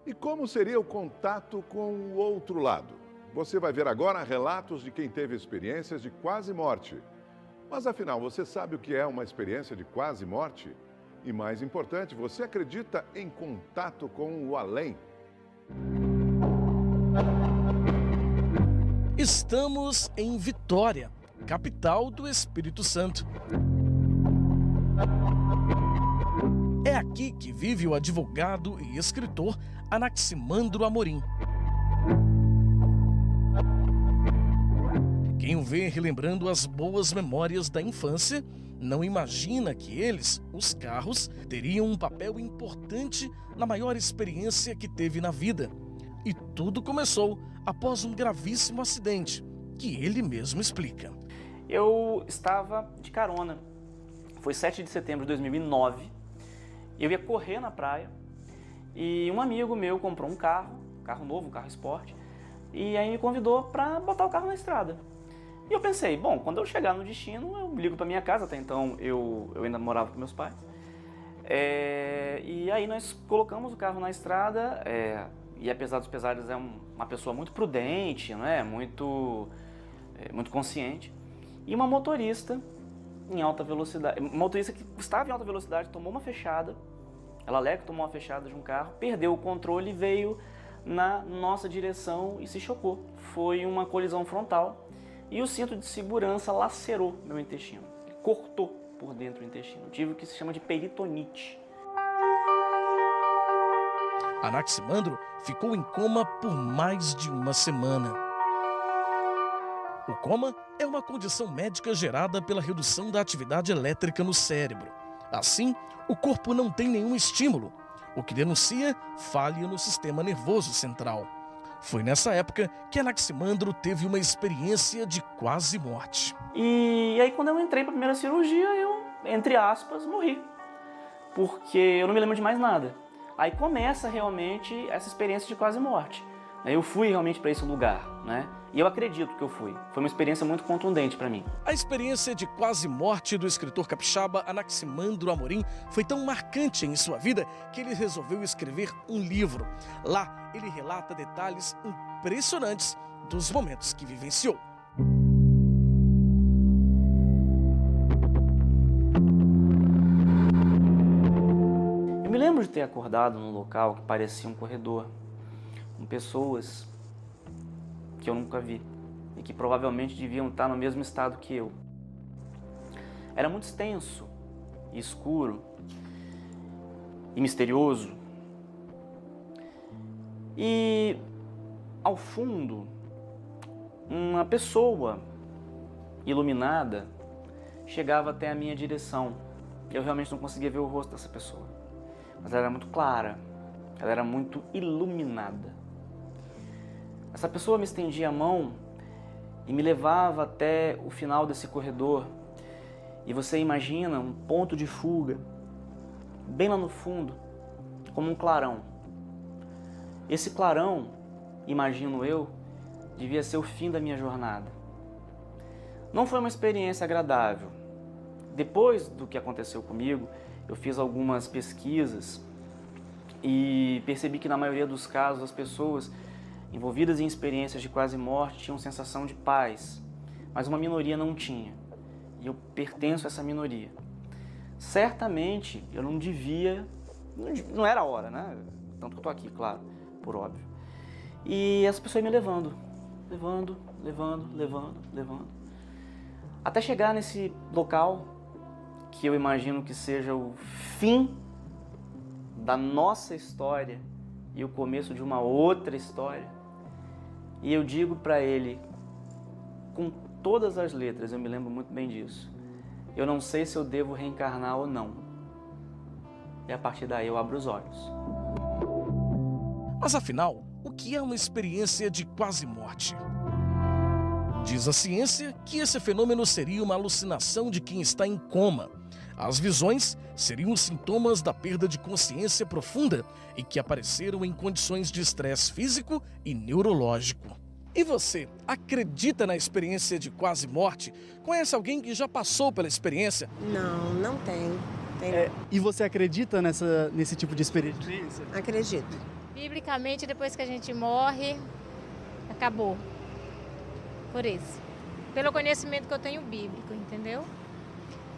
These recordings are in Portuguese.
E como seria o contato com o outro lado? Você vai ver agora relatos de quem teve experiências de quase morte. Mas afinal, você sabe o que é uma experiência de quase morte? E mais importante, você acredita em contato com o além? Estamos em Vitória, capital do Espírito Santo. É aqui que vive o advogado e escritor Anaximandro Amorim. Quem o vê relembrando as boas memórias da infância, não imagina que eles, os carros, teriam um papel importante na maior experiência que teve na vida. E tudo começou após um gravíssimo acidente, que ele mesmo explica. Eu estava de carona, foi 7 de setembro de 2009, eu ia correr na praia e um amigo meu comprou um carro novo, um carro esporte, e aí me convidou para botar o carro na estrada. E eu pensei, bom, quando eu chegar no destino, eu ligo para minha casa, até então eu ainda morava com meus pais. E aí nós colocamos o carro na estrada, e apesar dos pesares é uma pessoa muito prudente, né? muito consciente. E uma motorista em alta velocidade, uma motorista que estava em alta velocidade, tomou uma fechada, ela alega que tomou uma fechada de um carro, perdeu o controle e veio na nossa direção e se chocou. Foi uma colisão frontal. E o cinto de segurança lacerou meu intestino, cortou por dentro o intestino. Tive o que se chama de peritonite. Anaximandro ficou em coma por mais de uma semana. O coma é uma condição médica gerada pela redução da atividade elétrica no cérebro. Assim, o corpo não tem nenhum estímulo, o que denuncia falha no sistema nervoso central. Foi nessa época que Anaximandro teve uma experiência de quase morte. E aí quando eu entrei para a primeira cirurgia, eu, entre aspas, morri. Porque eu não me lembro de mais nada. Aí começa realmente essa experiência de quase morte. Eu fui realmente para esse lugar, né? E eu acredito que eu fui. Foi uma experiência muito contundente para mim. A experiência de quase morte do escritor capixaba Anaximandro Amorim foi tão marcante em sua vida que ele resolveu escrever um livro. Lá, ele relata detalhes impressionantes dos momentos que vivenciou. Eu me lembro de ter acordado num local que parecia um corredor, com pessoas que eu nunca vi e que provavelmente deviam estar no mesmo estado que eu. Era muito extenso, e escuro e misterioso. E ao fundo, uma pessoa iluminada chegava até a minha direção. Eu realmente não conseguia ver o rosto dessa pessoa, mas ela era muito clara, ela era muito iluminada. Essa pessoa me estendia a mão e me levava até o final desse corredor. E você imagina um ponto de fuga, bem lá no fundo, como um clarão. Esse clarão, imagino eu, devia ser o fim da minha jornada. Não foi uma experiência agradável. Depois do que aconteceu comigo, eu fiz algumas pesquisas e percebi que na maioria dos casos as pessoas envolvidas em experiências de quase morte tinham sensação de paz, mas uma minoria não tinha. E eu pertenço a essa minoria. Certamente eu não devia, não era a hora, né? Tanto que eu estou aqui, claro, por óbvio. E essa pessoa ia me levando, até chegar nesse local que eu imagino que seja o fim da nossa história e o começo de uma outra história. E eu digo para ele, com todas as letras, eu me lembro muito bem disso, eu não sei se eu devo reencarnar ou não. E a partir daí eu abro os olhos. Mas afinal, o que é uma experiência de quase morte? Diz a ciência que esse fenômeno seria uma alucinação de quem está em coma. As visões seriam os sintomas da perda de consciência profunda e que apareceram em condições de estresse físico e neurológico. E você, acredita na experiência de quase morte? Conhece alguém que já passou pela experiência? Não, não tem. E você acredita nesse tipo de experiência? Acredito. Biblicamente, depois que a gente morre, acabou. Por isso. Pelo conhecimento que eu tenho bíblico, entendeu?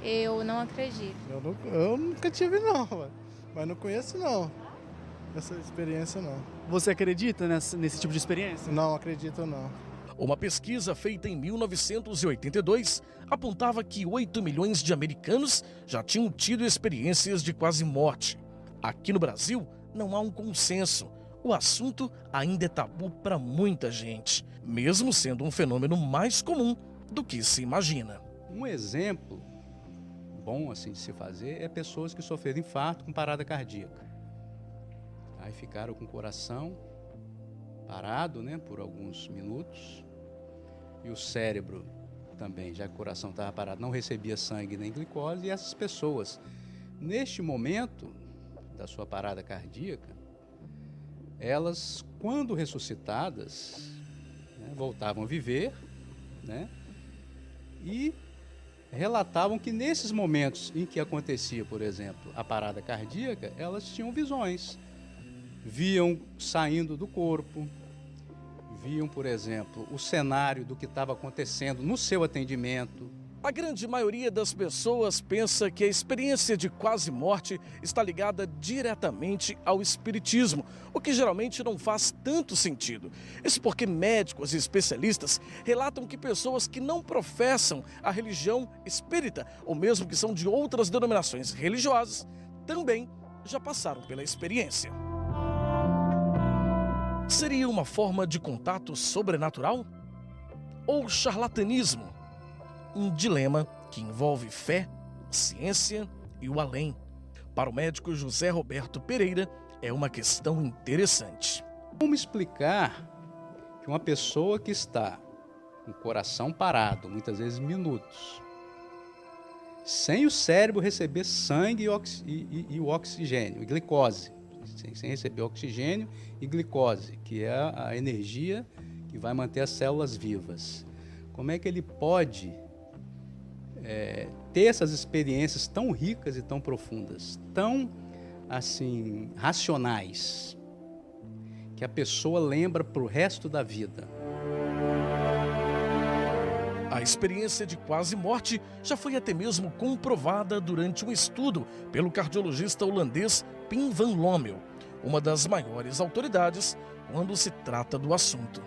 Eu não acredito. Eu nunca tive não, mas não conheço não. Essa experiência não. Você acredita nesse tipo de experiência? Não acredito não. Uma pesquisa feita em 1982 apontava que 8 milhões de americanos já tinham tido experiências de quase morte. Aqui no Brasil, não há um consenso. O assunto ainda é tabu para muita gente, mesmo sendo um fenômeno mais comum do que se imagina. Um exemplo bom assim de se fazer é pessoas que sofreram infarto com parada cardíaca. Aí ficaram com o coração parado, né, por alguns minutos, e o cérebro também, já que o coração estava parado, não recebia sangue nem glicose, e essas pessoas, neste momento da sua parada cardíaca, elas, quando ressuscitadas, né, voltavam a viver, né, e relatavam que nesses momentos em que acontecia, por exemplo, a parada cardíaca, elas tinham visões. Viam saindo do corpo, viam, por exemplo, o cenário do que estava acontecendo no seu atendimento. A grande maioria das pessoas pensa que a experiência de quase morte está ligada diretamente ao espiritismo, o que geralmente não faz tanto sentido. Isso porque médicos e especialistas relatam que pessoas que não professam a religião espírita, ou mesmo que são de outras denominações religiosas, também já passaram pela experiência. Seria uma forma de contato sobrenatural? Ou charlatanismo? Um dilema que envolve fé, ciência e o além. Para o médico José Roberto Pereira, é uma questão interessante. Como explicar que uma pessoa que está com o coração parado, muitas vezes minutos, sem o cérebro receber sangue e o oxigênio, e glicose, sem receber oxigênio e glicose, que é a energia que vai manter as células vivas. Como é que ele pode ter essas experiências tão ricas e tão profundas, tão assim racionais, que a pessoa lembra para o resto da vida? A experiência de quase morte já foi até mesmo comprovada durante um estudo pelo cardiologista holandês Pim van Lommel, uma das maiores autoridades quando se trata do assunto.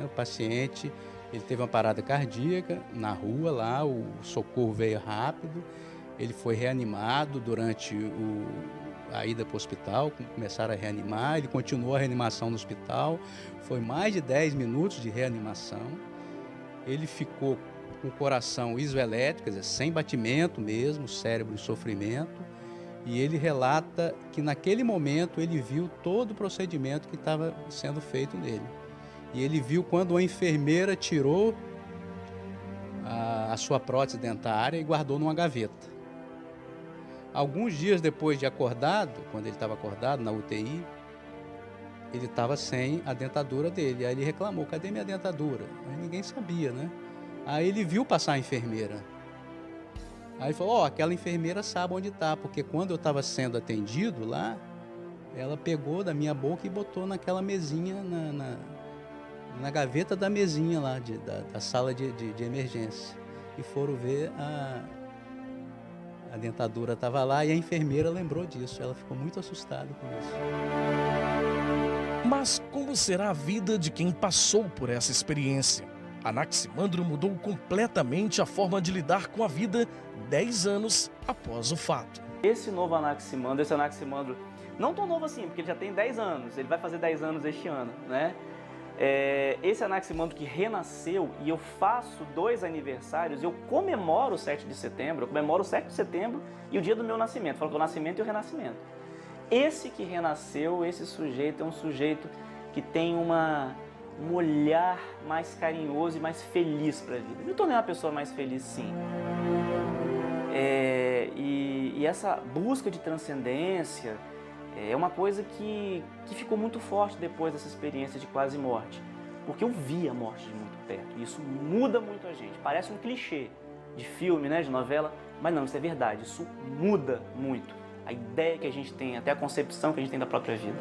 O paciente, ele teve uma parada cardíaca na rua lá, o socorro veio rápido, ele foi reanimado durante a ida para o hospital, começaram a reanimar, ele continuou a reanimação no hospital, foi mais de 10 minutos de reanimação, ele ficou com o coração isoelétrico, quer dizer, sem batimento mesmo, cérebro em sofrimento, e ele relata que naquele momento ele viu todo o procedimento que estava sendo feito nele. E ele viu quando a enfermeira tirou a sua prótese dentária e guardou numa gaveta. Alguns dias depois de acordado, quando ele estava acordado na UTI, ele estava sem a dentadura dele. Aí ele reclamou, cadê minha dentadura? Aí ninguém sabia, né? Aí ele viu passar a enfermeira. Aí ele falou, aquela enfermeira sabe onde está, porque quando eu estava sendo atendido lá, ela pegou da minha boca e botou naquela mesinha, na gaveta da mesinha lá, da sala de emergência. E foram ver, a dentadura estava lá e a enfermeira lembrou disso. Ela ficou muito assustada com isso. Mas como será a vida de quem passou por essa experiência? Anaximandro mudou completamente a forma de lidar com a vida 10 anos após o fato. Esse Anaximandro, não tão novo assim, porque ele já tem 10 anos, ele vai fazer 10 anos este ano, né? Esse Anaximandro que renasceu, e eu faço 2 aniversários, eu comemoro o 7 de setembro, eu comemoro o 7 de setembro e o dia do meu nascimento, falo que o nascimento e o renascimento. Esse que renasceu, esse sujeito é um sujeito que tem um olhar mais carinhoso e mais feliz para a vida. Eu me tornei uma pessoa mais feliz, sim. E essa busca de transcendência é uma coisa que ficou muito forte depois dessa experiência de quase morte. Porque eu vi a morte de muito perto. E isso muda muito a gente. Parece um clichê de filme, né, de novela, mas não, isso é verdade. Isso muda muito a ideia que a gente tem, até a concepção que a gente tem da própria vida.